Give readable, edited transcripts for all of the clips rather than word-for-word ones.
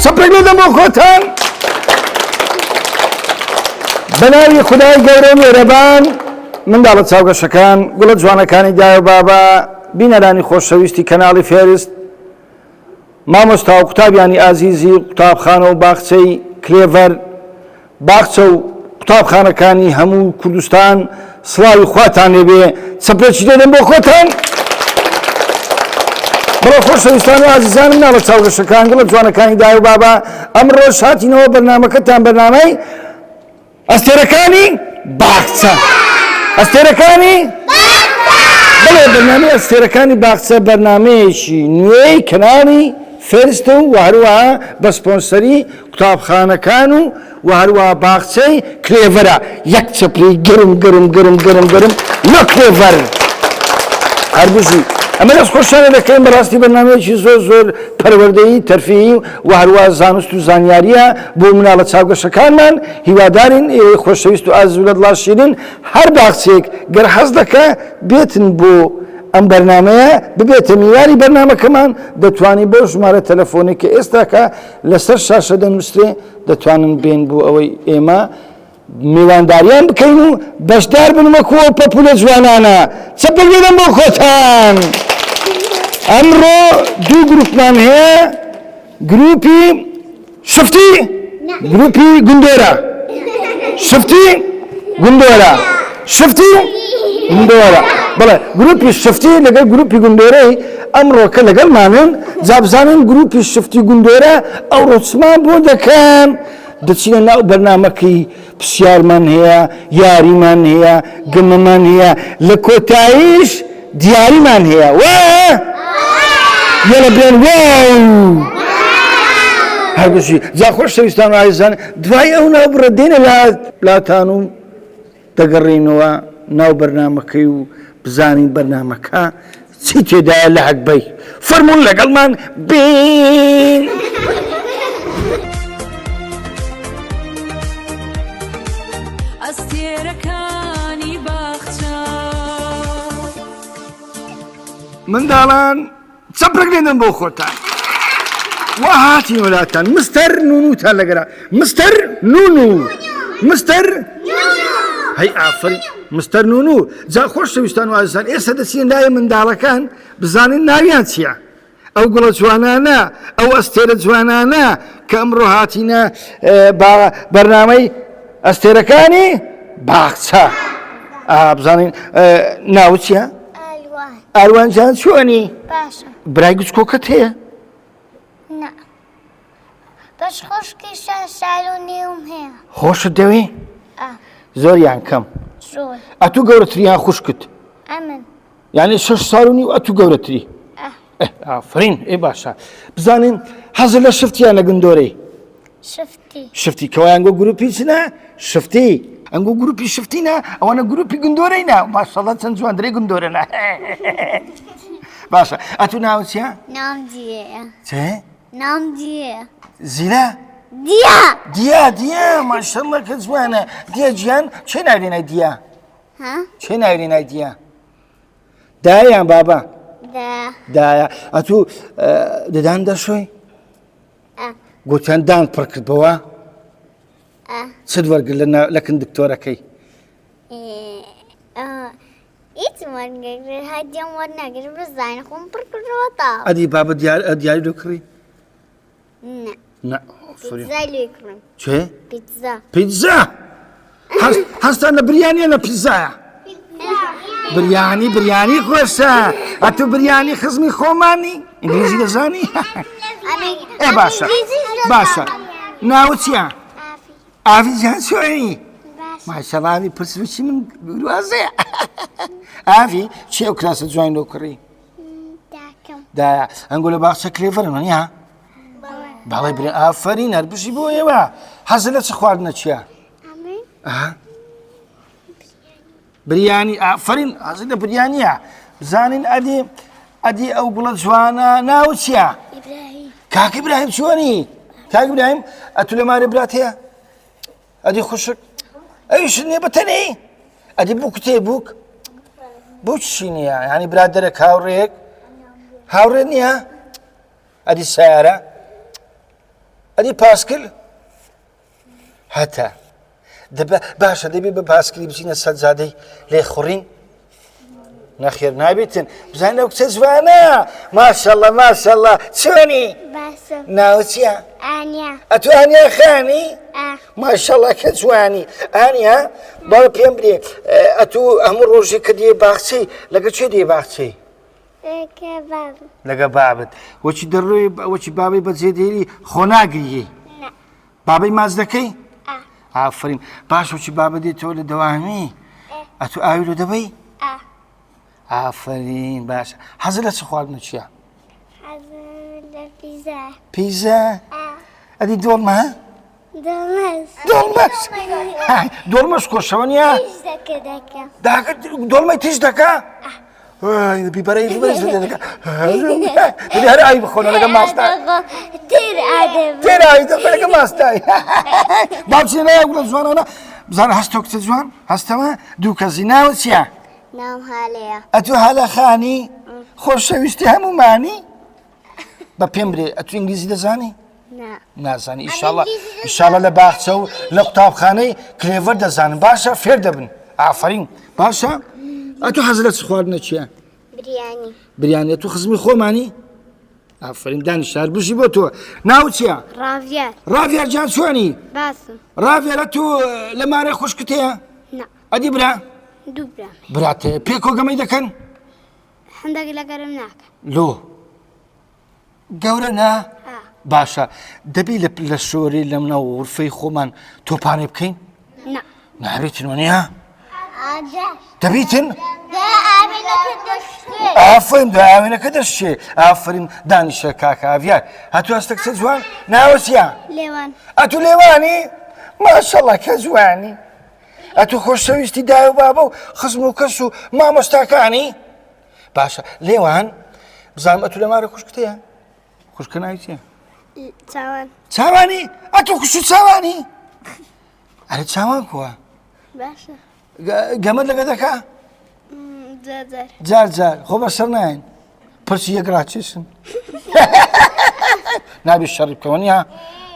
چەپێک لێدەم بۆ خۆتان بەناوی خودای گەورە و میهرەبان منداڵە چاوگەشەکان گوڵە جوانەکانی دایە و بابا بینەرانی خۆشەویستی کەناڵی فێرست مامۆستا و قوتابیانی ئازیزی قوتابخانە و باخچەی کلێڤەر باخچە و قوتابخانەکانی هەموو کوردستان سڵاوی خواتان لێبێ چەپێکی دێدەم بۆ خۆتان بەڵێ خۆشەویستان و ئازیزان مناڵە چاوگەشەکان گوڵە جوانەکانی دایە و بابا ئەمڕۆ هاتینەوە بەرنامەکەتان بەرنامەی ئەستێرەکانی باخچە ئەستێرەکانی بەڵێ بەرنامەی ئەستێرەکانی باخچە بەرنامەیەکی نوێی کەناڵی فێرستە و هەروەها بە سپۆنسەری قوتابخانەکان و هەروەها باخچەی کلێڤەرە یەک چەپری گرم لە کلێڤەر هەربژی ئەمە دەست خۆشیانە دەکەین بەڕاستی بەرنامەیەکی زۆر پەروەردەیی تەرفیعی و هەروەها زانست و زانیاریە بۆ مناڵە چاوگەشەکانمان هیوادارین ئێوەی خۆشەویست و ئازیز و لەدڵا شیرین هەر باخچەیەک گەر حەز دەکە بێتن بۆ ئەم بەرنامەیە ببێتە میوانی بەرنامەکەمان دەتوانی بۆ ژمارە تەلەفۆنی کە ئێستاکە لەسەر شاشە دەنووسرێ دەتوانن بێن بۆ ئەوەی ئێمە میوانداریان بکەین و بەشدار بن وەکووە پەپولە جوانانە چەپێک لێدەم بۆ خۆتان ئەمڕۆ دوو گروپمان هەیە گروپی شفتی گروپی گوندۆرە شفتی گوندۆرە بەڵێ گروپی شفتی لەگەڵ گروپی گوندۆرەی ئەمڕۆکە لەگەڵمانن جا بزانن گروپی شفتی گوندۆرە ئەو ڕۆچمان بۆ دەکەن دەچینە ناو بەرنامەکەی پرسیارمان هەیە یاریمان هەیە گەمەمان هەیە لە کۆتاییش دیاریمان هەیە یەڵە بێن هەرگشی جا خۆشەویستان و ئازیزان دوای ئەو ناو بڕە دێنە لاتان و دەگەڕێنەوە ناو بەرنامەکەی و بزانین بەرنامەکە چی تێدایە لە حەقبەی فەرموون لەگەڵمان بین ئەستێرەکانی باخچە منداڵان چەپرەک لێنن بۆ خۆتان وا هاتی وڵاتان مستەر نونوتان لەگەرا مستەر نونو هەی ئافرین مستەر نونو جا خۆشەویستان و ئازیزان ئێستا دەچین لایە منداڵەکان بزانین ناویان چییە ئەو گوڵە جوانانە ئەو ئەستێرە جوانانە کە ئەمڕۆ هاتینە بەرنامەی ئەستێرەکانی باخچە بزانین ناو چییە؟ ئەلوان جان چۆنی؟ باشە برای گوچکۆکەت هەیە؟ نا بەش خۆشکی ساڵ و نیوم هەیە خۆشت دەوێ؟ زۆریان کەم زۆر ئەتوو گەورەتریان خوشکت ئەمن یعنی 6 ساڵ و نیو ئەتوو گەورەتری ئافرین ئێ باشە بزانین حەزر لە شفتیان لە گندۆرەی شفتی کەوایان گۆ گروپی چنە شفتی ئەنگۆ گروپی شفتینە ئەوانە گروپی گندۆرەینە ماشەڵڵا چەند جوان درێ گندۆرەنە باشە ئەتوو ناو چییە؟ نام دیێ چێ؟ نام دیێ زیرە؟ دیا ماشەڵڵا کە جوانە دیا گیان چێ ناوێنای دیا؟ چێ ناوێنای دیا؟ دایان بابا؟ دایە ئەتوو ددان دەشۆی؟ گوتیان دان پڕ کردبەوە؟ چت وەرگرت لە کندکتۆرەکەی؟ هیچ وەرگرت هەدیان وەرنەگرت بزانین خۆم پڕ کردەوە تاوە ئەدی بابە دیاری دۆکڕی؟ پیتزای لێ کڕم چێ؟ پیتزا هەستان لە بریانیە لە پیتزایە؟ بریانی خۆشە ئەتوو بریانی خزمی خۆمانی ئینگلیزی دەزانی؟ ئێ باشە ناو چییە؟ ئافی جان چۆنی؟ ماشەڵڵا پرسوچی من وازەیە ئافی چێ ئەو کراسە جوان لۆ کڕی؟ دایە ئەنگۆ لە باخچە کلێڤەرن وەنیا؟ بەڵێ برێ ئافرین هەربژی بۆ ئێوە حەزت لە چ خواردنە چییە؟ بریانی ئافرین حەزت لە بریانیە بزانین ئەدی ئەو گوڵە جوانە ناو چییە؟ کاک ئیبراهیم چۆنی؟ کاک ئیبراهیم ئەتوو لە مارێ برات هەیە؟ ئەدی خوشک ئەویشت نییە بەتەنەی؟ ئەدی بووک تێبووک؟ بۆ چی نییە؟ یعنی برادەرێک هاوڕێک نییە؟ ئەدی سیارە؟ ئەدی پاسکل هەتا باشە دەبێ بە پاسکلی بچینە سەجادەی لێ خوڕین نەخێر نابێتن بزانە ئەو کچە جوانە ماشەڵڵا ماشەڵڵا چۆنی باشم ناوت چییە ئانیا ئەتو ئانیا خانی ماشەڵڵا کە جوانی ئانیا باوە پێم برێ ئەتوو هەموو ڕۆژی کە دێ باخچەی لەگە چێ دێ باخچەی کەباب لەگە بابت وەچی دەڕۆی وەچی بابەی بەجێ دێری خۆ ناگریێ بابەی ماز دەکەی ئافرین باش وەچی بابە دێتەوە لە دەوامی ئەتو ئاوی لە دەبەی ئافرین باشە حەزت لە چ خواردنە چییە حەزم لە پیزا پیزا ئەدی دۆڵمە دڵمەز دۆڵمەش خۆشەوە نیە پیش دەکەم دۆڵمەی تیش دەکا بیبەرەی دەکا هەر ئاوی بخۆنە لەگە ماستای تێر ئادەم تێرایی دەخۆ لەگە ماستای با بچێنە وڵە جوانانە بزانە هەستۆ کچە جوان هەستەوە دوو کەزی ناوت چییە ناو هاالەیە ئەتو هەلە خانی خۆشەویستی هەمومانی بە پێم برێ ئەتو ئینگلیزی دەزانی نازانی ئیشاڵە لە باخچە و لە قوتابخانەی کلێڤەر دەزانن باشە فێر دەبن ئافرین باشە ئەتو حەز لە چ خواردنە چییە بریانی بریانێت و خزمی خۆمانی ئافرین دانیشار بژی بۆ تۆ ناو چییە ڕاڤیار ڕاڤیار جان چۆنی باسم ڕاڤیارە تو لە مارە خوشکت هەیە ئەدی برا دوو برا براتێ پێکۆ گەمەی دەکەن هەندێک لە گەرم ناکە لۆ گەورە نا باشە دەبی لە شۆری لە منە وڕفەی خۆمان تۆپانێ بکەین نابێتن وەنیە دەبیتن ئافرین داوێنەکە دەشتێ ئافرین دانیشە کاکە ئاڤیار هەتو هەستە کچە جوان ناوە چییە لێوان ئەتو لێوانی ماشەڵڵا کە جوانی ئەتو خۆشەویستی دای و بابە و خزم و کەس و مامۆستاکانی باشە لێوان بزانم ئەتو لە مارە خوشکت هەیە خوشکە ناوی چییە چاوان چاوانی ئەتو خوش و چاوانی ئەرە چاوان کووە باشە گەمەت لەگە دەکا جار جار جار خۆ بەسەر ناین پرسی یەکڕاچێسن نابی شەڕی بکەوە نیە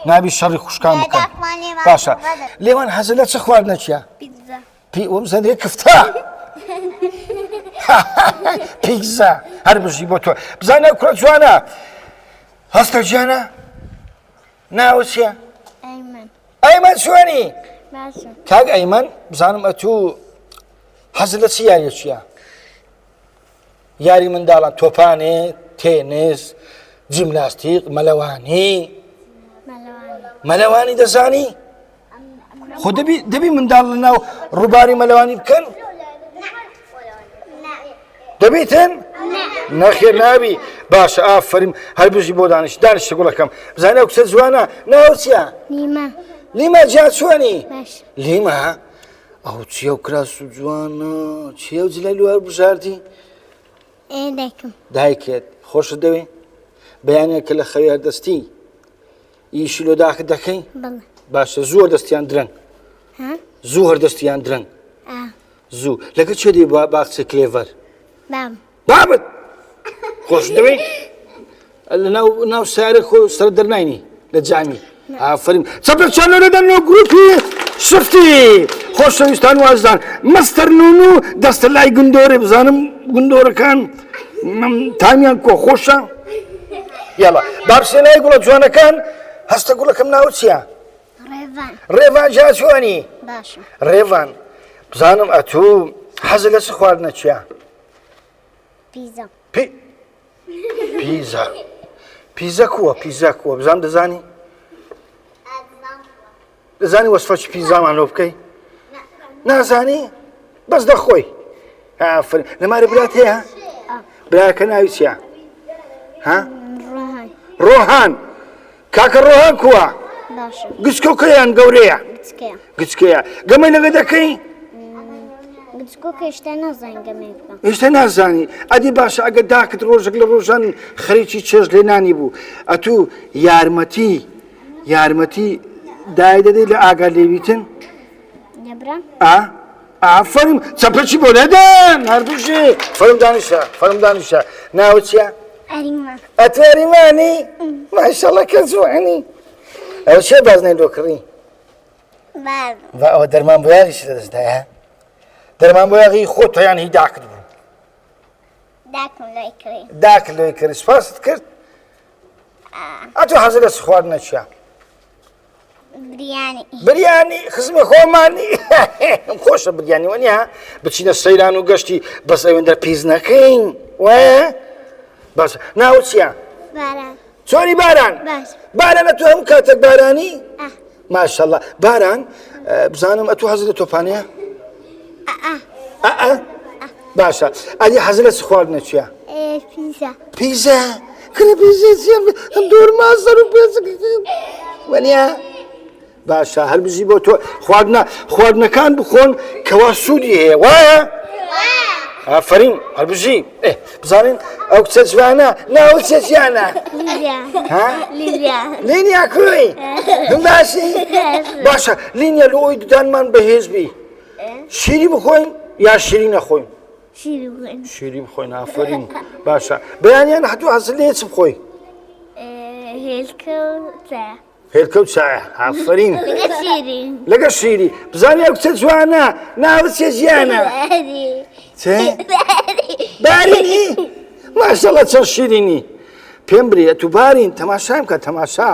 نابی شەڕی خوشکان بکەن باشە لێوان حەزت لە چ خواردنە چییە پیتزا پی ئەوم زەندێ کفتە پیتزا هەر بژی بۆ تۆ بزانە کوڕە جوانە هەستە گیانە ناوت چییە ئەیمەن چۆنی باشە کاک ئەیمەن بزانم ئەتوو حەزت لە چی یاریە چییە یاری منداڵان تۆپانێ تێنس جیمناستیق مەلەوانی مەلەوانی دەزانی خۆ دەبی منداڵ لە ناو ڕووباری مەلەوانی بکەن دەبیتن نەخێر نابی باشە ئافرین هەر بژی بۆ دانیشتە گوڵەکەم بزانە ئەو کچە جوانە ناوت چییە لیمە جا چۆنی لیمە ئەو چییە و کراس و جوانە چیە و جلای لوار بژاردی دایکێت خۆشت دەوێ بەیانێکە لە خەویار دەستی ئیشی لۆداخت دەکەی باشە زوو هەردەستیان درەنگ زوو هەردەستیان درەنگ زوو لەگە چێ دەی باخچە کلێڤەر بابت خۆش دەوێ لە ناو سارە خۆ سەر دەرناینی لە جامی ئافرین چەپێکچان لەدەنەوە گروپی شفتی خۆشەویستان و ئازیزان مەستەر نون و دەستە لای گندۆرێ بزانم گندۆرەکان تامیان کۆ خۆشە یاڵا با بچێنە گوڵە جوانەکان هەستە گوڵەکەم ناوت چییە ڕێڤان جا چۆنی ڕێڤان بزانم ئەتوو حەزت لە چ خواردنە چییە پیزا پیزا کووە بزانم دەزانی دەزانی وەسفەی پیزامان لۆ بکەی نازانی بەس دەخۆی ئافرین لەمارە برات هەیە براکە ناوی چییە ڕۆهان کاکە ڕۆهان کووە گچکۆکەیان گەورەیە گچکەیە گەمەی لەگە دەکەی هێشتا نازانی ئەدی باشە ئەگە داکت ڕۆژێک لە ڕۆژان خەریکی چێژ لێنانی بوو ئەتوو یارمەتی دای دەدەی لە ئاگار لێویتن ئافرین چەپەچی بۆ نەدەن هەردووشی فەرم دانیشە ناوت چییە ئەتوێریمانی ماشەڵڵا کە جوانی ئەوە چێ بازنەی دۆکڕی باز ئەوە دەرمان بۆیاغیش لەدەستدایە دەرمان بۆیاغی خۆ تۆیان هی داکرد بوو داکم لای کڕی داکرد لۆی کرد سپاست کرد ئەتۆ حەزر لە چ خواردنە چییە بریانی بریانی خزمی خۆمانی خۆشە بریانی وەنیە بچینە سەیران و گەشتی بەس ئەوێندە پیس نەکەین وایە باش ناوت چییە باران چۆنی باران باش بارانە تو هەموو کاتێک بارانی ماشەڵڵا باران بزانم ئەتو حەزر لە تۆپانەیە باشە ئەدی حەزر لە چ خواردنە چییە پیزا پیزا کرە پیزا چییە ئەم دوور ماسەر و پێچەکەکەم وەنیە باشە هەربژی بۆ تۆ خواردنەکان بخۆن کەوا سوودی هەیە وایە ئافرین هەربژی بزانین ئەو کچە جوانە ناوت چێچیانە لینیا کوڕی باشی باشە لینیا لە ئەوی ددانمان بەهێز بی شیری بخۆین یا شیری نەخۆین شیری بخۆین ئافرین باشە بەیانیان هەتوو حەزر لێ چ بخۆی هێلکە و چایە ئافرین لەگە شیری بزانانی ئەو کچە جوانە ناوت چێژیانە چێ بارینی ماشەڵڵا چەند شیرینی پێم بریە تو بارین تەماشایم کە تەماشا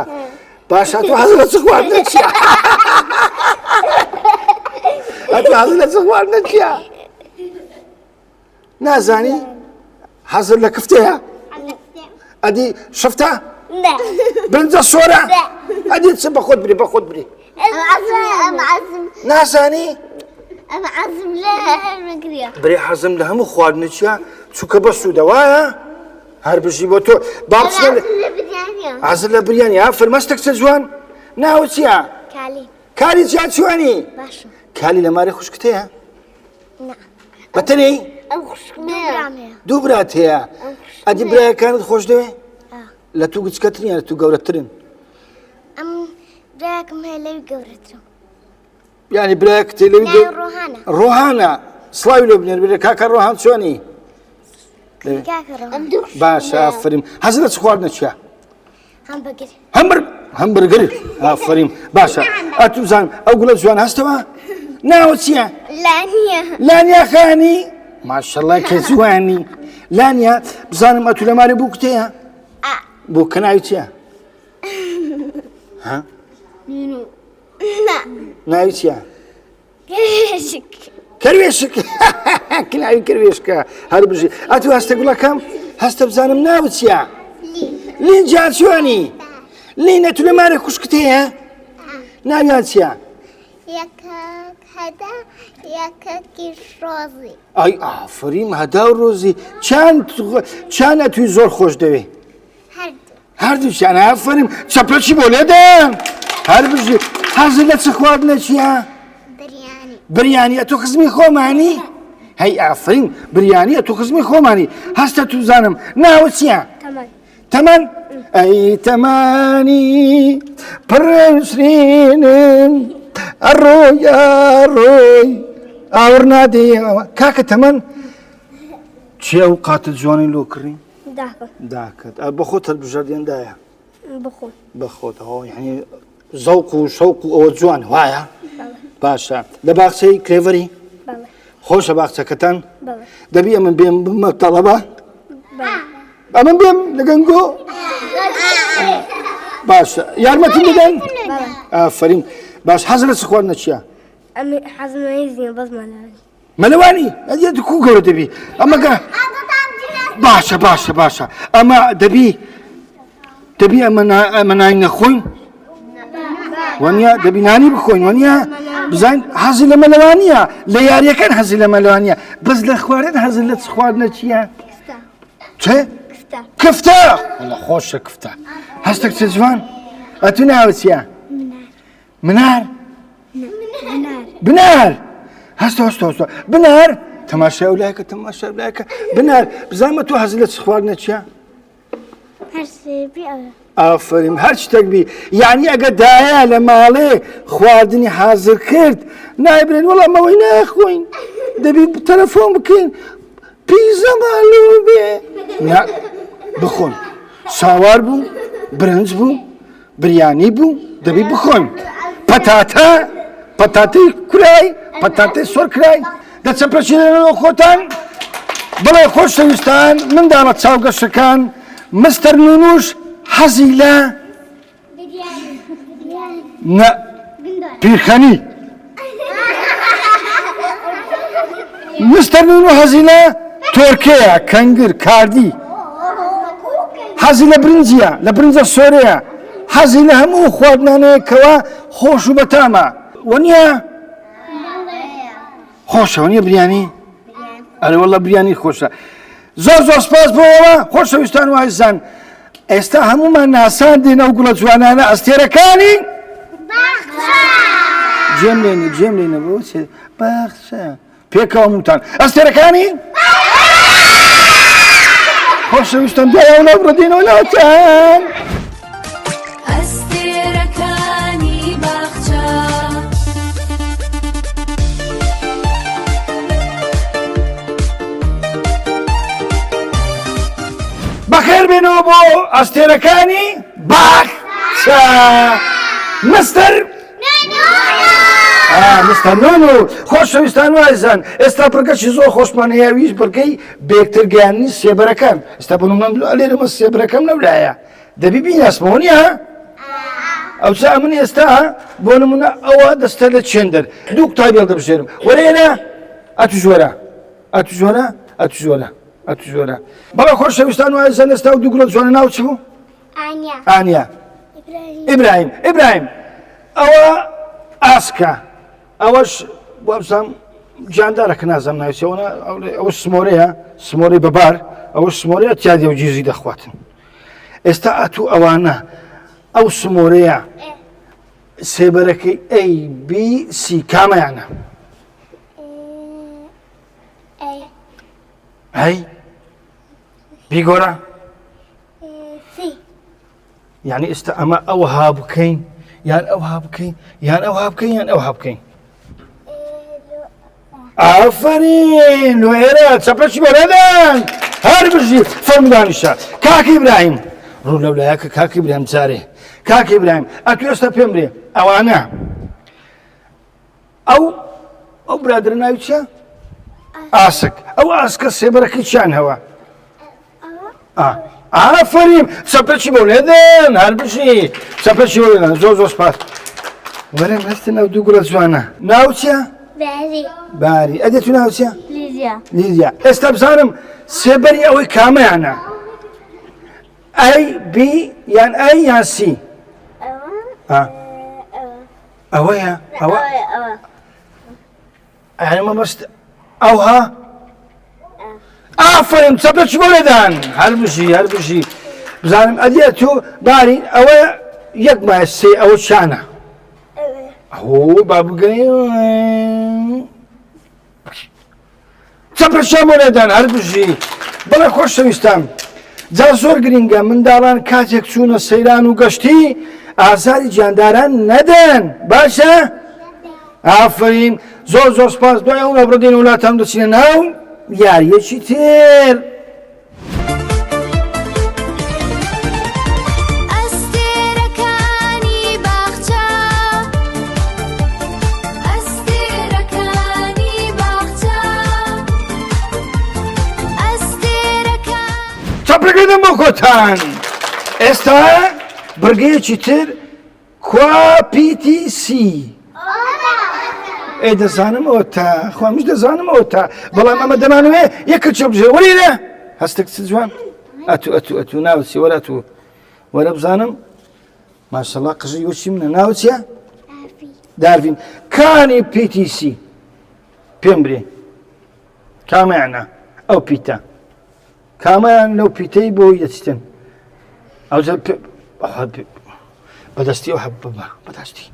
باشە تو حەزر لە چ خواردنە چییە ئەتو حەزر لە چ خواردنە چییە نازانی حەزر لە کفتەیە ئەدی شفتە برنجە سۆرە ئەدی چ بە خۆت بری بە خۆت بری نازانی عزم لا مقرية برێ حەزم لە هەموو خواردنە چییە چووکە بە سوودە وایە هەر بژی بۆ تۆ باڵچە حەزر لە بریانی ئافر مەستە کچە جوان ناوت چییە کالی چیان چوانی کالی لە مارێ خوشکتەیە بەتەنەی دوو برات هەیە ئەدی برایەکانت خۆش دەوێ لە تو گچکەترین یان لە تو گەورەترن براكم هي اللي قورتهم یعنی برایەک تێلەوی ڕۆحانە سڵاوی لێ بنێر بێ کاکە ڕۆحان چۆنی باشە ئافرین حەزر لە چ خواردنە چییە هەمبەرگر ئافرین باشە ئەتو بزانم ئەو گوڵە جوان هەستەوە ناوت چییە لانیا خانی ماشەڵڵا کە جوانی لانیا بزانم ئەتو لە مارێ بوو کتەیە بۆ کە ناوی چییە ناوی چییە کەروێشک کناوی کەروێشکە هەر بژی ئەتو هەستە گوڵەکەم هەستە بزانم ناوت چییە لین جار چۆنی لینە تو لە مارێ خوشکتەیە ناویان چییە يكاكي رازي ئای ئافرین هەدا و ڕۆزی چیان ئەتوی زۆر خۆش دەوێ هەردووچیان ئافرین چەپەچی بۆ لێدەن هەر بژی حەزر لە چ خواردنە چییە بریانی ئەتۆ خزمی خۆمانی هەی ئافرین بریانی ئەتۆ خزمی خۆمانی هەستە تو زانم ناوت چییە تەمەن ئەی تەمانی پڕشرینن ئەڕۆی ئەڕۆی ئاور نادەیەوە کاکە تەمەن چی ئەو قاتت جوانی لۆ کڕی داکەت بە خۆت هەڵبژاردێندایە بە خۆت یعنی زەوق و شەوق و ئەوە جوان وایە باشە لە باخچەی کرێڤەری خۆشە باخچەکەتان دەبی ئەمن بێم بمە تەڵەبە ئەمن بێم لە گەنگۆ باشە یارمەتم بدەن ئافرین باش حەزر لە چ خواردنە چییە مەلەوانی ئەدی کو گەورە دەبی ئەمەگە باشە ئەمە دەبی ئەمە نای نەخۆین وەنیە دەبی نانی بخۆین وەنیە بزانین حەزی لە مەلەوانیە لە یاریەکان حەزی لە مەلەوانیە بەس لە خوارد حەزر لە چ خواردنە چییە چێ کفتە خۆشە کفتە هەستە کچە جوان ئەتو ناوت چییە منار بنار هەستە بنار تەماشای ولایەکە بنار بزانمە تۆ حەزر لە چ خواردنە چییە ئافرین هەر شتێک بی یعنی ئەگە دایە لە ماڵێ خواردنی حازر کرد نایبرێن وەڵام ئەوەی ناخۆین دەبی تەلەفۆن بکەین پیزە ماڵەوە بێ بخۆن ساوار بوو برنج بوو بریانی بوو دەبی بخۆن پەتاتەی کورای پەتاتەی سۆر کرای دەچەپەشێنەوە خۆتان بڵێ خۆشەویستان منداڵە چاوگەشەکان مستەر نونوش حەزی لە پیرخەنی مستەر نونو حەزی لە تۆرکەیە کەنگر کاردی حەزی لە برنجە لە برنجە سۆرەیە حەزی لە هەموو خواردنانەیەکەوە خۆش و بەتامە وەنیە خۆشە وەنیە بریانی ئەرێ وەڵڵا بریانی خۆشە زۆر سپاس بۆەوە خۆشەویستان و عەزیزان ئێستا هەمومان ناساندین ئەو گوڵە جوانانە ئەستێرەکانی جێم لێنە بۆ باخچە پێکەوە هەمووتان ئەستێرەکانی خۆشەویستان دوایەوە نەبڕدینەوە ناوتان ئەستێرەکانی باخچە بەخێر بێنەوە بۆ ئەستێرەکانی باخچە مستەر نونو خۆشەویستان و عەزیزان ئێستا پڕگەشی زۆر خۆشمان هەیە ویش بڕگەی بێکتر گەیاندنی سێبەرەکان ئێستا بۆ نمونە لێرەمە سێبەرەکەم لەولایە دەبی بیناسمەوە نییە ئەو چا من ئێستا بۆ نمونە ئەوە دەستە لە چێندەر دوو قوتابی هەڵدەبژێرم وەرێنە ئەتوژۆرە بەڵێ خۆشەویستان و عەزیزان ئێستا و دوو گوڵە جوانە ناو چ بوو؟ ئانیا ئیبراهیم ئەوە ئاسکە ئەوەش بۆ بزانم گیاندارەکە نازانم ناویچەوە ئەوە سمۆرەیە سمۆرەی بەبار ئەوە سمۆرەیە تیادی و جیزی دەخواتن ئێستا ئەتوو ئەوانە ئەو سمۆرەیە سێبەرەکەی ABC کامەیانە؟ هەی بیگۆرە یعنی ئێستا ئەمە ئەوها بکەین یان ئەوها بکەین یان ئەوها بکەین یان ئەوها بکەین ئافرین وێرە چەپەشی بەرەدەن هەر بژی فەرمودانیشە کاکی ئیبراهیم ڕوو لەولایە کە کاکی ئیبراهیم جارێ کاکی ئیبراهیم ئەتو ئێستا پێم بڵێ ئەوانە ئەو برادرە ناوی چییە؟ ئاسک ئەو ئاسکە سێبەرەکەی چیان هەوە؟ ئافرین چەپەشی بۆ لێدەن هەر بژی چەپەشی بۆ لێدەن زۆر سپاس وەرە هەستن ئەو دوو گوڵە جوانە ناو چییە؟ باری ئەدێت و ناو چییە؟ لیدیا ئێستا بزانم سێبەری ئەوەی کامەیانە AB یان A یان C ئەوەیە ئەوە یعنی مەبەست ئەوها ئافرین چەپەشی بۆ لێدەن هەر بژی بزانم ئەدێت تو باری ئەوە یەک مایە سێ ئەوە چانە هو بابگەین چەپەشە بۆ لێدەن هەر بژی بەڵێ خۆشەویستان جا زۆر گرینگە منداڵان کاتێک چوونە سەیران و گەشتی ئازاری گیانداران نەدەن باشە؟ ئافرین زۆر سپاس دوای ئەو نەبڕدین وڵاتان دەچینە ناو یاریەکی تر چەپەکەدەم بۆ کۆتان ئێستا بڕگەیەکی تر PTC ئەی دەزانم ئەوە تا خۆمیش دەزانم ئەوە تا بەڵام ئەمە دەمانوێ یەکە چۆ بژێ وەرێنە هەستێک چ جوان ئەتوو ناوچی وەرە تو وەرە بزانم ماشەڵڵا قژی وەچی منە ناو چییە؟ داروین کانی PTC پێم برێ کامەیانە ئەو پیتە کامیان لەو پیتەی بۆی دەچتن ئەو بەدەستی ئەو ببە بەدەستی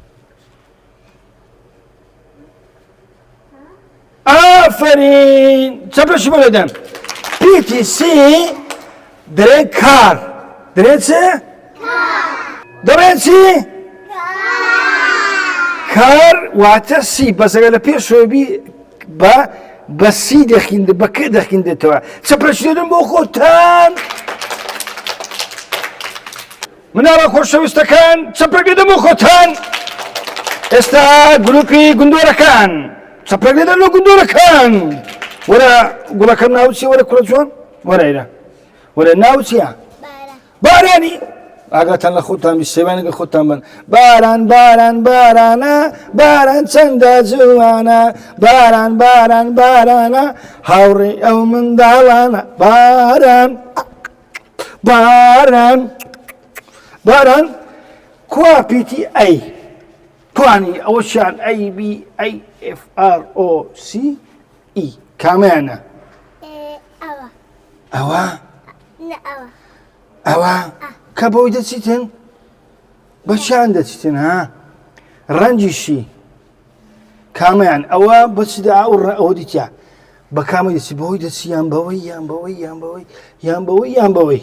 ئافرین چەپەشی بۆ لێدەن PTC درێ کار درێ چ؟ دەڕێ چی؟ کار واتە سی بەسەگە لە پێشۆبی بە سی دەخیندە بە کە دەخیندێتەوە چەپەشی لێدەن بۆ خۆتان مناڵە خۆشەویستەکان چەپرەک لێدەم بۆ خۆتان ئێستا گروپی گوندۆرەکان چەپرەک لێدەن لە گوندۆرەکان وەرە گوڵەکەم ناو چییە وەرە کوڕە جوان وەرە ئێرە وەرە ناو چییە بارانی ئاگاتان لە خۆتان بی سێوانێکە خۆتان بن باران باران بارانە باران چەندە جوانە باران باران بارانە هاوڕێی ئەو منداڵانە باران باران باران کوا پیتی ئەی توانی ئەوەشیان ئەی بی ئەی ئف ئار ئۆ سی ئی کامیانە ئەوە ئەوە کە بۆی دەچیتن بەچیان دەچیتن ها ڕەنجیشی کامیان ئەوە بەچدا ئەوە دیتیا بە کامی دەچی بەوەی دەچی یان بەوەی یان بەوەی یان بەوەی یان بەوەی یان بەوەی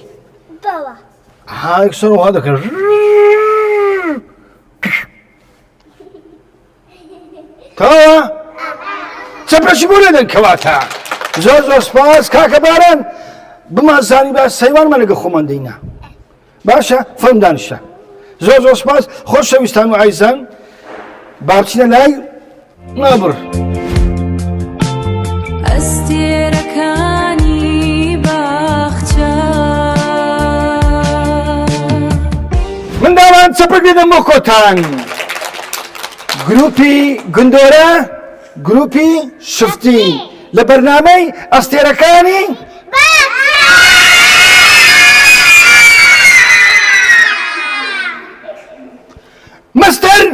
هاکسەر وها دەکەن تەواوە چەپرەشی بۆ لێدەن کەواتە زۆر زۆر سپاس کاکە باران بمازانی باش سەیوانمە لەگە خۆمان دەینا باشە فەرم دانیشتە زۆر زۆر سپاس خۆشەویستان و عیزان با بچینە لای نابڕ ئەستێرەکانی باخچە منداڵان چەپرەک لێدەم بۆ کۆتان گروپی گوندۆرە گروپی شفتی لە بەرنامەی ئەستێرەکانی مەستەر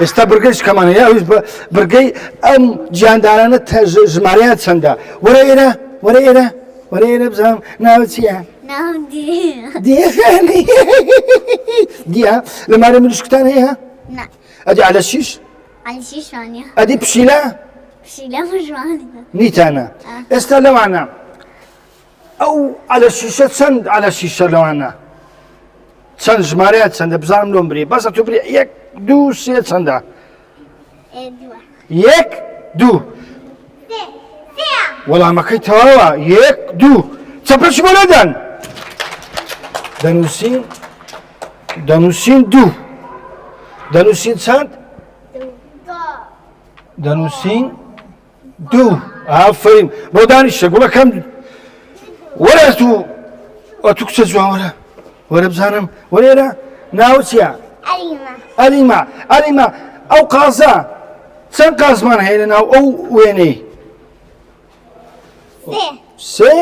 ئێستا بڕگەی شکەمانە یاویش بڕگەی ئەم گیاندارانە ژمارەیان چەندە وەرە ئێرە وەرە ئێرە وەرە ئێرە بزانم ناوت چییە دیەکانی دیە لەمارە مروشکتان هەیە ئەدی عەلە شیش ئەدی پشیلە نیتانە ئێستا لەوانە ئەو عەلە شیشە چەند عەلە شیشە لەوانە چەند ژمارەیە چەندە بزانم لۆم بری بەسە تو بری یەک دوو سێ چەندە یەک دوو وەڵامەکەی تەواوە یەک دوو چەپرەشی بۆ لێدەن دەنووسین دوو دەنووسین چەند دەنووسین دوو ئافرین بۆ دانیشتە گوڵەکەم وەرە تو کچە جوان وەرە وەرە بزانم وەرێرە ناو چییە ئەلیمە ئەو قازە چەند قازمان هەیە لە ناو ئەو وێنەی سێ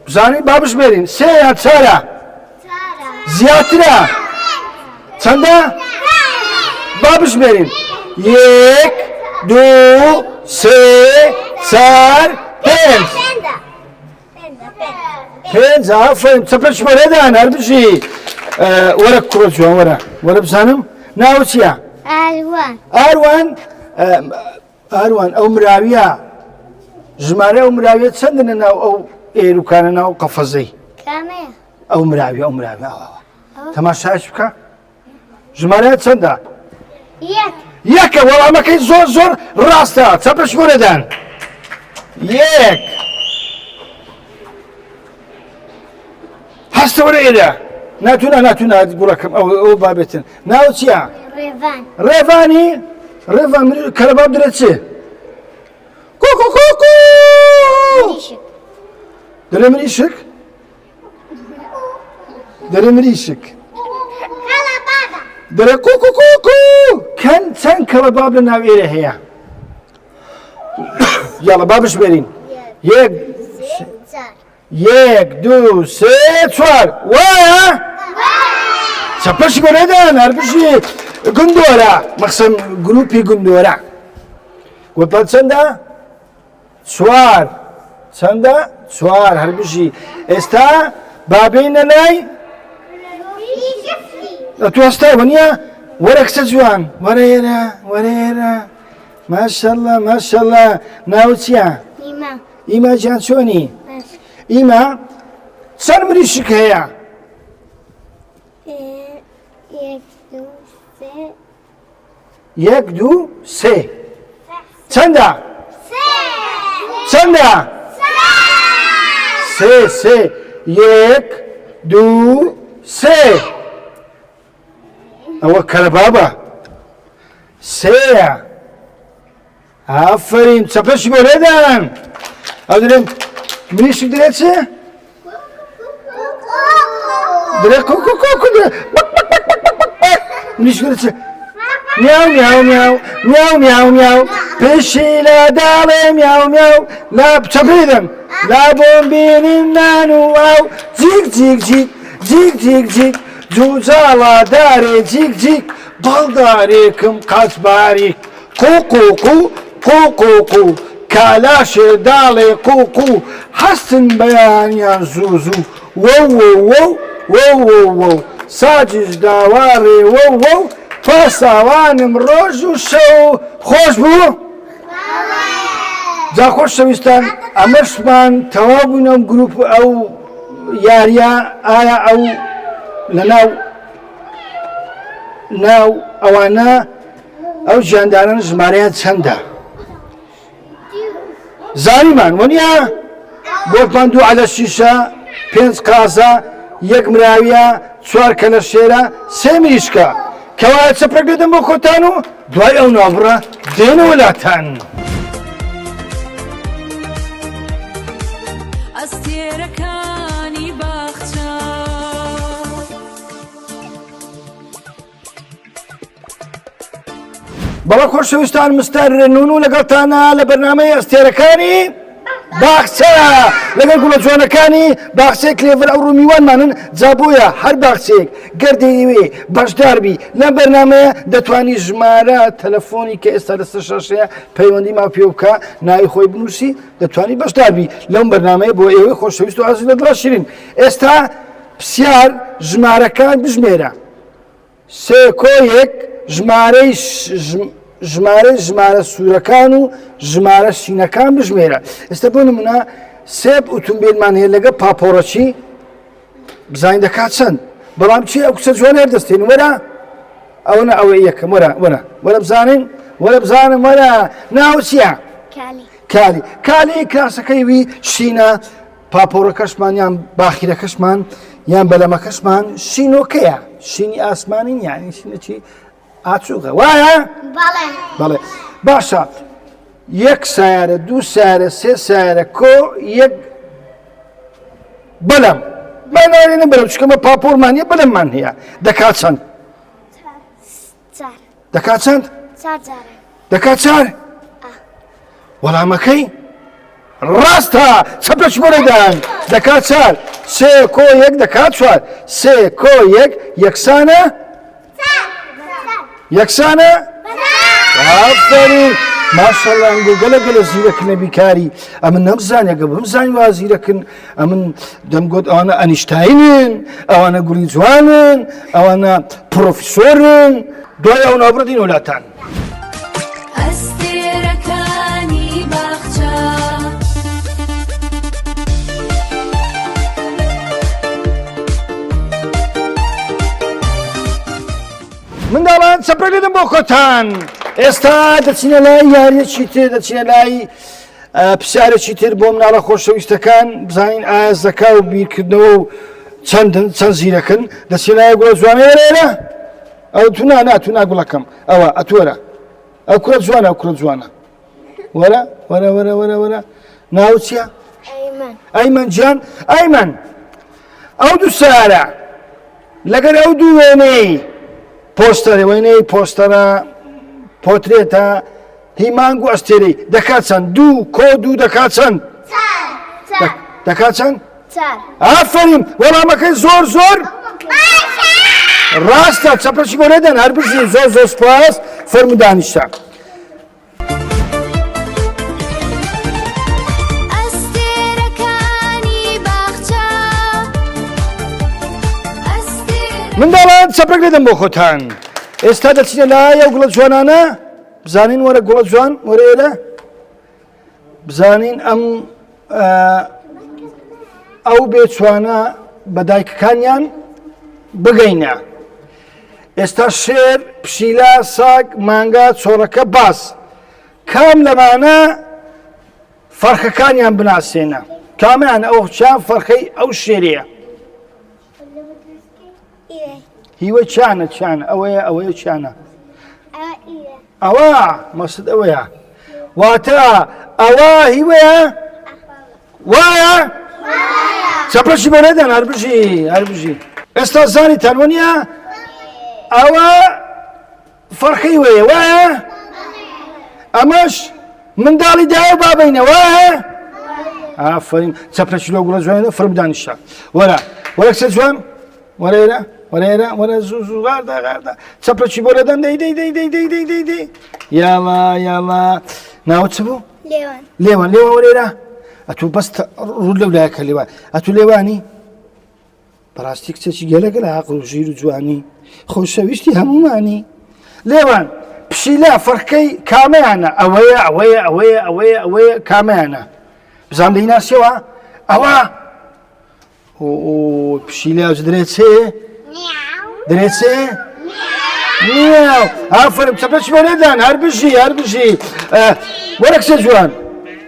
بزانین با بژمێرین سێ یان چارە زیاترە چەندە با بژمێرین یەک دوو سێ چار پێنج پێنج ئافرین چەپرەشی بۆ لێدان هەر بژی وەرە کوڕە جوان وەرە بزانم ناو چییە ئاروان ئەو مراویە ژمارە ئەو مراویە چەندە لە ناو ئەو ئێروکانە ناو قەفەزەی ئەو مراویە تەماشاش بکە ژمارەیە چەندە یەکە وەڵامەکەی زۆر زۆر ڕاستە چەپرەشی بۆ لێدان یەک هەستە وەرە ئێرە ناتوانە گوڵەکەم ئەو بابێتن ناو چییە ڕێڤانی ڕێڤان کەرەباب درێت چێ کوکوکوکو دەرێ مریشک دەرێ کوکوکوکو چەند کەرەباب لە ناو ئێرە هەیە یاڵە با بژمێرین یەک دوو سێ چوار وایە چەپەشی بۆ لێدان هەر بژی گوندۆرە مەخسەم گروپی گوندۆرە گوتڵ چەندە چوار چەندە چوار هەر بژی ئێستا بابینە لای تو هەستای وەنیە وەرە کچە جوان وەرە ئێرە ماشەڵڵا ناوت چییە ئیما جان چۆنی ئیما چەند مریشک هەیە یەک دوو سێ چەندە سێ یەک دوو سێ ئەوە کەرەبابە سێیە ئافرین چەپەشی بۆ لێدان ئەو دەرێن منیشی دەرێت چێ دەرێت کۆکۆکۆکۆ منیش دەرێت چێ میاو میاو میاو میاو میاو میاو پێشی لە داڵێ میاو میاو لا چەپێدەن لا بۆم بینین نان و ئاو جیک جیک جیک جیک جیک جیک جوجاڵا دارێ جیک جیک باڵدارێکم قەچباریک قوقوقو قوقوقو کالاشێ داڵێ قوقو هەستن بەیانیان زوو زوو وەو وەو وەو وەو وەو ساجش داوارێ وەو وەو پاساوانم ڕۆژ و شەو خۆش بوو جا خۆشەویستان ئەمەشمان تەواو بوون ئەم گروپ ئەو یاریە ئایا ئەو لەناو ئەوانە ئەو ژیانداران ژمارەیان چەندە زانیمان وەنیە بۆتمان دوو عەدە شیشە 5 قازە 1 مراویە 4 کەلەشێرە 3 میریشکە کەوایە چەپرەک دەدەم بۆ خۆتان و دوای ئەو ناوڕە دێنەوە لاتان ئەستێرەکانی باخچە بەڵە خۆشەویستان مستەر نون و لەگەڵتانە لە بەرنامەی ئەستێرەکانی باخچە لەگەڵ گوڵە جوانەکانی باخچەیەک لێڤەر ئەو ڕوومیوانمانن جا بۆیە هەر باخچەیەک گەردەیەوێ بەشداربی لەم بەرنامەیە دەتوانی ژمارە تەلەفۆنی کە ئێستا لەسەر شاشەیە پەیوەندی ما پێ بکە ناوی خۆی بنووسی دەتوانی بەشداربی لەم بەرنامەیە بۆ ئێوەی خۆشەویست و ئازیز لە دڵە شیرین ئێستا پرسیار ژمارەکان بژمێرە سێ کۆ یەک ژمارە سوورەکان و ژمارە شینەکان بژمێرە ئێستا بۆ نمونە سێب ئۆتۆمبیلمان هەیە لەگە پاپۆڕەچی بزانین دەکات چەند بەڵام چی ئەو کچە جوانە هەردەستێن وەرە ئەوەنە ئەوە یەکەم وەرە بزانین وەرە بزانم وەرە ناو چییە کالی کراسەکەی وی شینە پاپۆڕەکەشمان یان باخیرەکەشمان یان بەلەمەکەشمان شینۆکەیە شینی ئاسمانین یانی شینەچی ئاچووکە وایە بەڵێ باشە 1 سیارە 2 سیارە 3 سیارە کۆ 1 بەلەم بەناوێنە بەلەم چکەمە پاپۆرمانیە بەلەممان هەیە دەکات چەند دەکات چەند دەکات 4 وەڵامەکەی ڕاستە چەپەش بۆ لەدان دەکات 4 3 کۆ 1 دەکات 4 3 کۆ 1 یەکسانە یەکسانە ئافەرین ماشەڵڵا گەلە گەلە زیرەکن بیکاری ئەمن نەمزانێگە بمزانی وا زیرەکن ئەمن دەمگوت ئەوانە ئەنیشتاینن ئەوانە گوڵی جوانن ئەوانە پرۆفیسۆرن دوای ئەو ناوبڕدین وڵاتان ئەستێرەکانی باخچە منداڵان چەپرەک دەدەم بۆ خۆتان ئێستا دەچینە لای یاریەکی تر دەچینە لای پرسیارێکی تر بۆ مناڵە خۆشەویستەکان بزانین ئایا زەکا و بیرکردنەوە و چەند زیرەکن دەچینە لای گوڵە جوانە وەرێرە ئەو تو ناگوڵەکەم ئەوە ئەتوەرە ئەو کوڕە جوانە ئەو کوڕە جوانە وەرە ناو چییە؟ ئەیمەن گیان ئەیمەن ئەو دوو سیارە لەگەر ئەو دوو وێنەی پۆستەرە وێنەی پۆستەرە پۆترێتە هیمانگ و ئەستێرەی دەکات چەند 2 کۆ 2 دەکات چەند دەکات چەند ئافەرین وەڵامەکەی زۆر ڕاستە چەپەشی بۆ لێدەن هەر بژین زۆر سپاس فەرموو دانیشتە منداڵان چەپرەک دەدەم بۆ خۆتان ئێستا دەچینە لای ئەو گوڵە جوانانە بزانین وەرە گوڵە جوان وەرە ئێرە بزانین ئەو بێچوانە بە دایکەکانیان بگەینە ئێستا شێر پشیلە ساگ مانگا چۆڕەکە باس کام لەمانە فەرخەکانیان بناسێنە کامیان ئەو چیان فەرخەی ئەو شێریە هیوە چیانە ئەوەیە چیانە ئەوە مەسد ئەوەیە واتە ئەوە هیوەیە وایە چەپەشی بۆ نەدەن هەربژی ئێستا زانی تەنوەنیە ئەوە فەرخەی وەیە وایە ئەمەش منداڵی دایە بابینە وایە ئافرین چەپەشی لۆ گوڵە جوانە فڕ بدانیشە وەرە کچە جوان وەرە زوو غاردا چەپەشی بۆ نەدەن دەی یاڵا ناوت چ بوو لێوان وەرێرە ئەتوو بەست ڕوو لەو لایەکە لێوان ئەتوو لێوانی بەڕاستی کچێکی گەلەگە لە عەقڵ و ژیر و جوانی خۆشەویستی هەمومانی لێوان پشیلە فەرخەی کامەیانە ئەوەیە کامەیانە بزان دەیناسیەوە ئەوە پشیلە درێچێ نیاو ئافرین چەپەشی بۆ نەدان هەربژی وەرە کچە جوان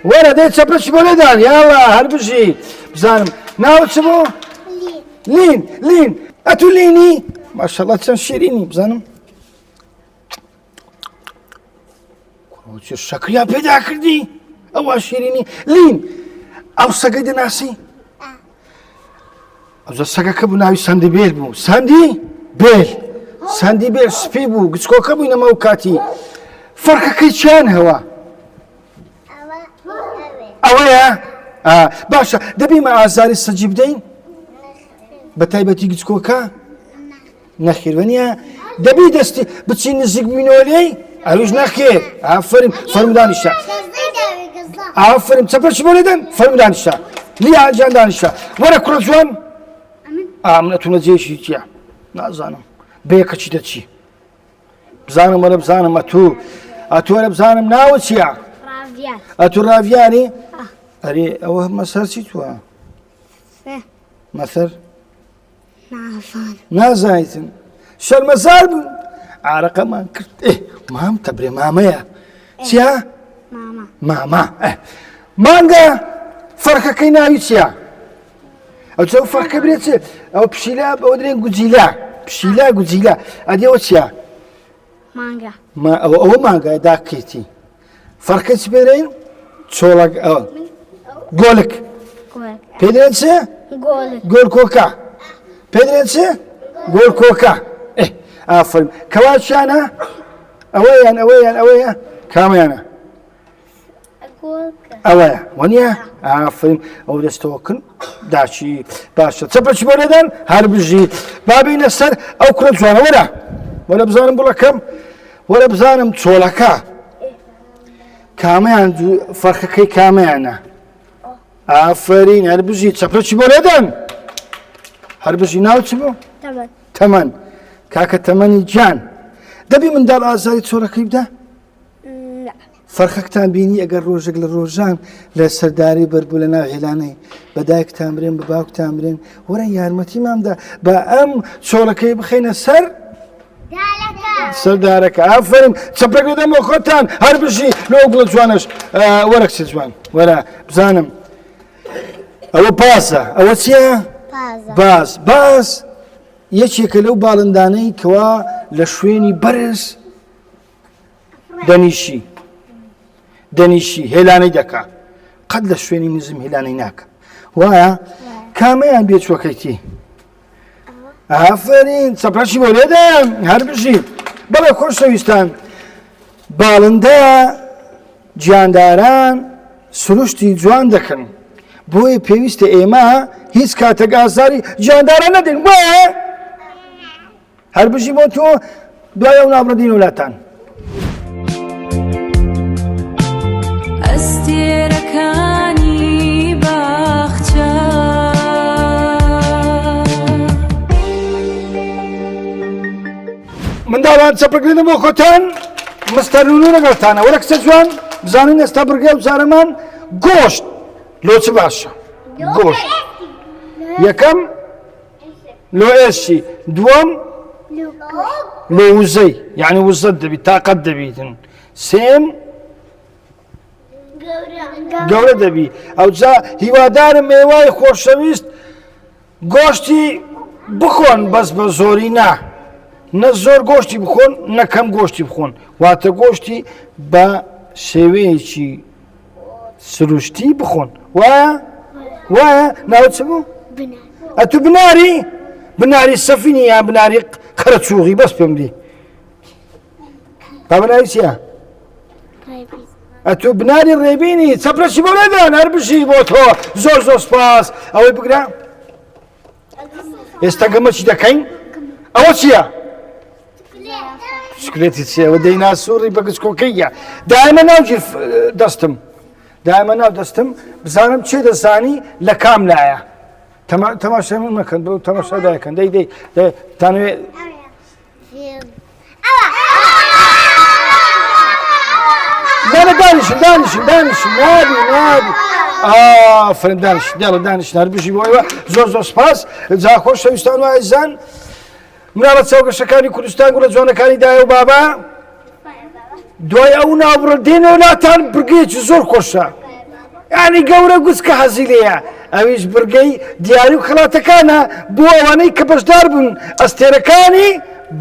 وەرە دەی چەپەشی بۆ نەدان یاڵا هەربژی بزانم ناوت چ بوو لین ئەتوو لینی ماشەڵڵا چەند شیرینی بزانم شەکریا پێدا کردی ئەوە شیرینی لین ئەو سەگەی دەناسی ئەوزە سەگەکە بوو ناوی سەندی بێل بوو سەندی بێل سپی بوو گچکۆکە بووینەمە و کاتی فەرخەکەی چیان هەوە ئەوەیە باشە دەبیمە ئازاری سەجی بدەین بە تایبەتی گچکۆکە نەخێوەنیە دەبی دەستی بچی نزیک بووینەوە لێی ئەویش نەخێر ئافرین فەرمودانیشە ئافرین چەپەشی بۆ نەدەن فەرمودانیشە لیاجان دانیشە وەرە کوڕە جوان ئامنەتونە جێشی چییە نازانم بەیەکە چی دەچی بزانم وەرە بزانم ئەتوو وەرە بزانم ناوە چییە ئەتوو ڕاڤیانی ئەرێ ئەوە مەسەر چی تووە مەسەر نازایتن شەرمەزار بوون عارەقەمان کرد مام تەبرێ مامەیە چییە ماما مانگە فەرخەکەی ناوی چییە ئەو چەو فەرخەکە برێت چێ ئەو پشیلە بەوە درێن گوجیلە ئەدێەوە چییە ئەوە مانگای داکەیتی فەرخەکە چی پێدەین چۆڵک گۆلک پێدرێن چێ گۆلکۆکە پێدرێن چێ گۆلکۆکە ئافرین کەوا چیانە ئەوەیە کامەیانە ئەوەیە وەنیە ئافرین ئەو دەستەوەکن داچی باشە چەپەشی بۆ نەدەن هەربژی بابینە سەر ئەو کوڕە جوانە وەرە بزانم بڵەکەم وەرە بزانم چۆڵەکە کامەیان فەرخەکەی کامەیانە ئافرین هەربژی چەپەشی بۆ نەدەن هەربژی ناو چ بوو تەمەن کاکە تەمەنی گیان دەبی منداڵ ئازاری چۆڵەکەی بدە فەرخەکتان بینی ئەگەر ڕۆژێک لە ڕۆژان لە سەرداری بەربوو لە ناو هێلانەی بە دایکتان برێن بە باوکتان برێن وەرە یارمەتیمامدا بە ئەم چۆڵەکەی بخەینە سەردارەکە ئافرین چەپەک دەدەم بۆ خۆتان هەربژی لەو گوڵە جوانش وەرە کچە جوان وەرە بزانم ئەوە پاسە ئەوە چییە باز یەکێکە لەو باڵندانەی کەوا لە شوێنی بەرز دەنیشی هێلانەی دەکا قەت لە شوێنی نزم هێلانەی ناکە وایە کامەیان بێچوەکەیتی ئافرین چەپەشی بۆ لێدەن هەربژی بەڵێ خۆشەویستان باڵندە گیانداران سروشتی جوان دەکەن بۆیە پێویستە ئێمە هیچ کاتێک ئازاری گیانداران نەدەین وایە هەربژی بۆ تۆ دوای ئەو نابڕدین وڵاتان ئەستێرەکانی باخچە منداڵان چەپەکردن بۆ خۆتان مستەرنونە لەگەڵتانە وەرە کچە جوان بزانین ئێستا بڕگێ و جارەمان گۆشت لۆ چ باشە گۆشت یەکەم لۆ ئێشی دووەم لۆ وزەی یعنی وزەت دەبیت تاقەت دەبیتن سێم گەورە دەبی ئەو جا هیوادارم میوای خۆشەویست گۆشتی بخۆن بەس بە زۆری نە زۆر گۆشتی بخۆن نەکەم گۆشتی بخۆن واتە گۆشتی بە شێوەیەکی سروشتی بخۆن وایە ناوت چ بوو؟ ئەتو بناری سەفینی یان بناری قەرەچووغی بەس پێم دی با بناری چییە؟ ئەتو بناری ڕێبینی چەپرەشی بۆ لێدان هەر بشی بۆ تۆ زۆر سپاس ئەوەی بگرە ئێستا گەمەچی دەکەین ئەوە چییە؟ شکلێتی چییە؟ ئەوە دەیناسووڕی بەگچکۆکەیە دائیمە ناوگیر دائیمە ناو دەستم بزانم چێ دەزانی لە کام لایە تەماشای من مەکەن بۆ تەماشا دایکەن دەی تانوێ دانیشن نابی ئافرین دانیشن هەر بژی بۆ ئێوە زۆر سپاس جا خۆشەویستان و عەزیزان مناڵە چاوگەشەکانی کوردستان گوڵە جوانەکانی دایە و بابا دوای ئەو ناوبڕە دێنەوە لاتان برگەیەکی زۆر خۆشە یعنی گەورە گوچکە حەزی لێیە ئەویش برگەی دیاری و خەڵاتەکانە بۆ ئەوانەی کە بەشدار بوون ئەستێرەکانی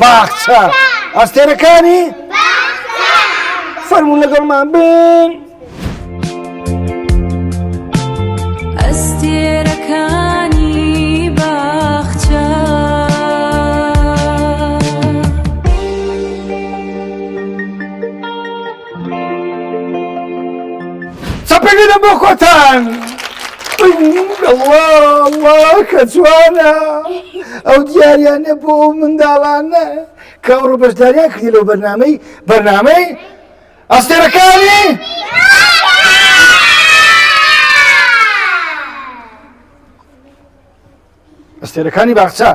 باخچە فەرموون لەگەڵمان بن ئەستێرەکانی باخچە چەپێکدەم بۆ خۆتان الله کە جوانە ئەو دیاریانە بۆ منداڵانە کە ئەوڕۆ بەشداریان کردی لەو بەرنامەی ئەستێرەکانی ئەستێرەکانی باخچە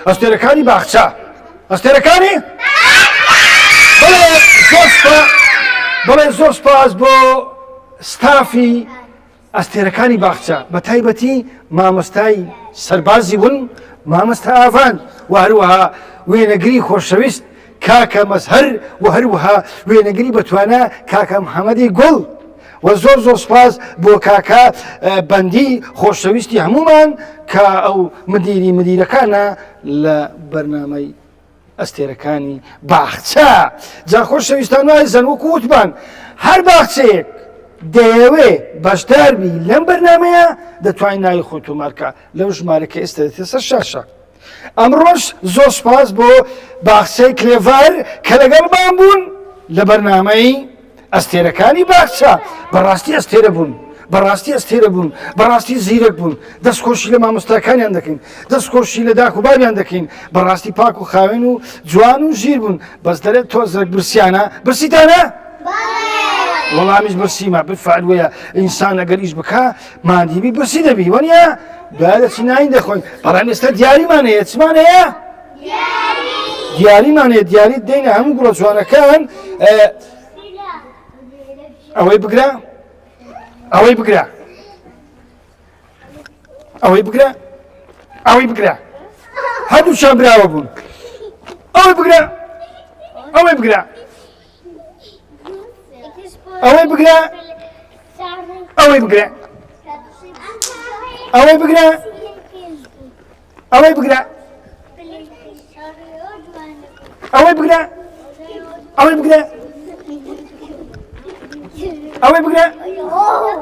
ئەستێرەکانی باخچە بەڵێ زۆر سپاس بۆ ستافی ئەستێرەکانی باخچە بە تایبەتی مامۆستای سەربازی بوون مامۆستا ئاڤان و هەروەها وێنەگری خۆشەویست کاکە مەزهەر و هەروەها وێنەگری بەتوانە کاکە محەممەدی گوڵ و زۆر سپاس بۆ کاکە بەندی خۆشەویستی هەمومان کە ئەو مدیرەکانە لە بەرنامەی ئەستێرەکانی باخچە جا خۆشەویستان و عەزیزان وەکو وتمان هەر باخچەیەک دەیەوێ بەشداربی لەم بەرنامەیە دەتوانین ناوی خۆی تۆمارکە لەو ژمارەکە ئێستا دێتە سەر شاشە ئەمڕۆژ زۆر سپاس بۆ باخچەی کلێڤار کە لەگەڵمان بوون لە بەرنامەی ئەستێرەکانی باخچە بەڕاستی ئەستێرە بوون بەڕاستی زیرەک بوون دەستخۆشی لە مامۆستاکانیان دەکەین دەستخۆشی لە داک و بابیان دەکەین بەڕاستی پاک و خاوێن و جوان و ژیر بوون بەس دەرێت تۆزێک برسیانە برسیتانە؟ وەڵامیش برسیمە بفعل وەیە ئینسان ئەگەر ئیش بکە مادیبی برسی دەبی وەنیە دوای دەچی ناین دەخۆین بەڵام ئێستا دیاریمان هەیە چمان هەیە؟ دیاری دەینە هەموو گوڵە جوانەکان ئەوەی بگرە هەردووشان براوە بوون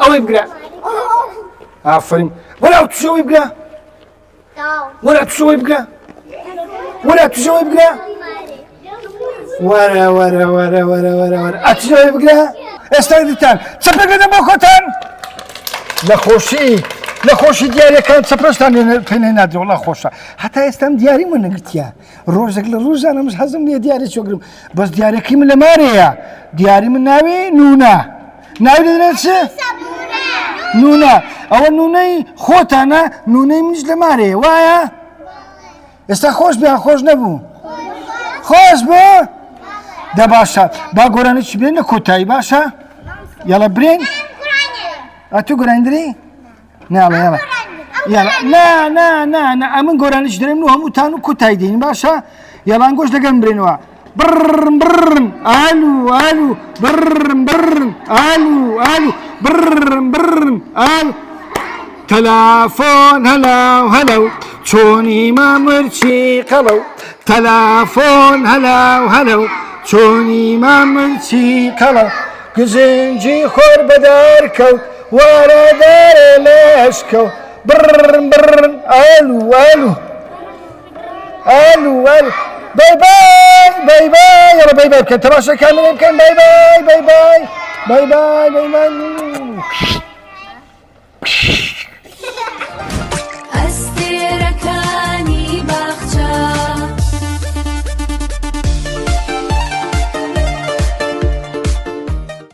ئەوەی بگرە ئافرین وەرە تووشەوەی بگرە وەرە تووشەوەی بگرە وەرە ئەتووشەوەی بگرە ئێستا دیتان چەپێکدەم بۆ خۆتان لە خۆشی دیاریەکان چەپرەشتان پێنێ نادرێ وەڵا خۆشە هەتا ئێستام دیاری من نەگرتیە ڕۆژێک لە ڕۆژانە مش حەزم لێ دیاری چۆگرم بەس دیارەکەی من لە مارەیە دیاری من ناوێ نونە ناوی دەدرێت چ؟ نونە ئەوە نونەی خۆتانە نونەی منیش لە مارەیە وایە؟ ئێستا خۆش بیان خۆش نەبوو خۆش بۆ؟ دە باشە با گۆرانێکی بێن لە کۆتایی باشە؟ یاڵە برێن؟ ئەتوو گۆرانیدری؟ ناڵە ئەمن گۆرانیش دەرێن و هەمووتان و کۆتایی دێن باشە؟ یاڵان گۆش لەگەم برێنەوە برن برن الو الو برن برن الو الو برن برن الو تلافون هلاو هلو چونی ما مرچی قلو تلافون هلاو هلو چونی ما مرچی قلو گزنجی خور بدار کوت وارا دار لشکو برن برن الو الو الو الو باي باي باي باي يلا باي باي بكن تماشا كامل يمكن باي باي باي باي باي باي باي باي